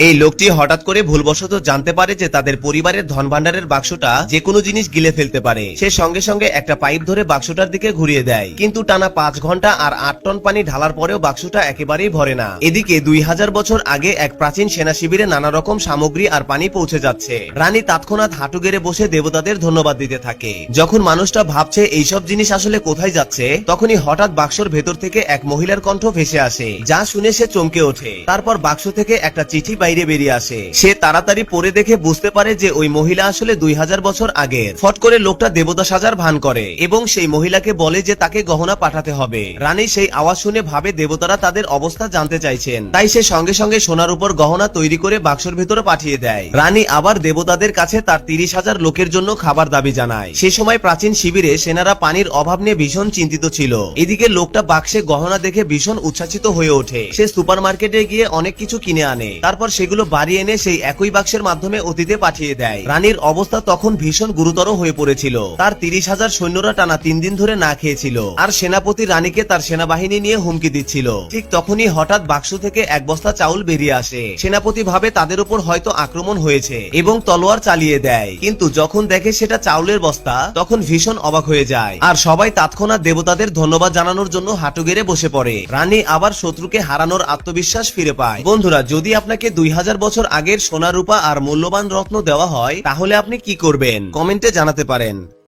এই লোকটি হঠাৎ করে ভুলবশত জানতে পারে যে তাদের পরিবারের ধন ভান্ডারের বাক্সটা যে কোনো জিনিস গিলে ফেলতে পারে। সে সঙ্গে সঙ্গে একটা পাইপ ধরে বাক্সটার দিকে ঘুরিয়ে দেয়, কিন্তু টানা 5 ঘন্টা আর 8 টন পানি ঢালার পরেও বাক্সটা একেবারেই ভরে না। এদিকে 2000 বছর আগে এক প্রাচীন সেনা শিবিরে নানা রকম সামগ্রী আর পানি পৌঁছে যাচ্ছে। রানী তৎক্ষণাৎ হাঁটু গেড়ে বসে দেবতাদের ধন্যবাদ দিতে থাকে। যখন মানুষটা ভাবছে এইসব জিনিস আসলে কোথায় যাচ্ছে, তখনই হঠাৎ বাক্সর ভেতর থেকে এক মহিলার কণ্ঠ ভেসে আসে, যা শুনে সে চমকে ওঠে। তারপর বাক্স থেকে একটা চিঠি বাইরে বেরিয়ে আসে। সে তাড়াতাড়ি পড়ে দেখে বুঝতে পারে যে ওই মহিলা আসলে 2000 বছর আগের। ফট করে লোকটা দেবতা সাজার ভান করে এবং সেই মহিলাকে বলে যে তাকে গহনা পাঠাতে হবে। রানী সেই আওয়াজ শুনে ভাবে দেবতারা তাদের অবস্থা জানতে চাইছেন, তাই সে সঙ্গে সঙ্গে সোনার উপর গহনা তৈরি করে বাক্সর ভেতরে পাঠিয়ে দেয়। রানী আবার দেবতাদের কাছে তার 30,000 লোকের জন্য খাবার দাবি জানায়। সে সময় প্রাচীন শিবিরে সেনারা পানির অভাব নিয়ে ভীষণ চিন্তিত ছিল। এদিকে লোকটা বাক্সে গহনা দেখে ভীষণ উচ্ছ্বাসিত হয়ে ওঠে। সে সুপার মার্কেটে গিয়ে অনেক কিছু কিনে আনে, তারপর সেগুলো বাড়ি এনে সেই একই বাক্সের মাধ্যমে অতীতে পাঠিয়ে দেয়। রানীর অবস্থা তখন ভীষণ গুরুতর হয়ে পড়েছিল। তার 30,000 সৈন্যরা টানা 3 দিন ধরে না খেয়েছিল, আর সেনাপতি রানীকে তার সেনাবাহিনী নিয়ে হুমকি দিচ্ছিল। ঠিক তখনই হঠাৎ বাক্স থেকে এক বস্তা চাউল বেরিয়ে আসে। সেনাপতি ভাবে তাদের উপর হয়তো আক্রমণ হয়েছে এবং তলোয়ার চালিয়ে দেয়, কিন্তু যখন দেখে সেটা চাউলের বস্তা, তখন ভীষণ অবাক হয়ে যায়। আর সবাই তৎক্ষণাৎ দেবতাদের ধন্যবাদ জানানোর জন্য হাঁটু গেড়ে বসে পড়ে। রানী আবার শত্রুকে হারানোর আত্মবিশ্বাস ফিরে পায়। বন্ধুরা, যদি আপনাকে 2000 বছর আগের সোনা রূপা আর মূল্যবান রত্ন দেওয়া হয়, তাহলে আপনি কি করবেন? কমেন্টে জানাতে পারেন।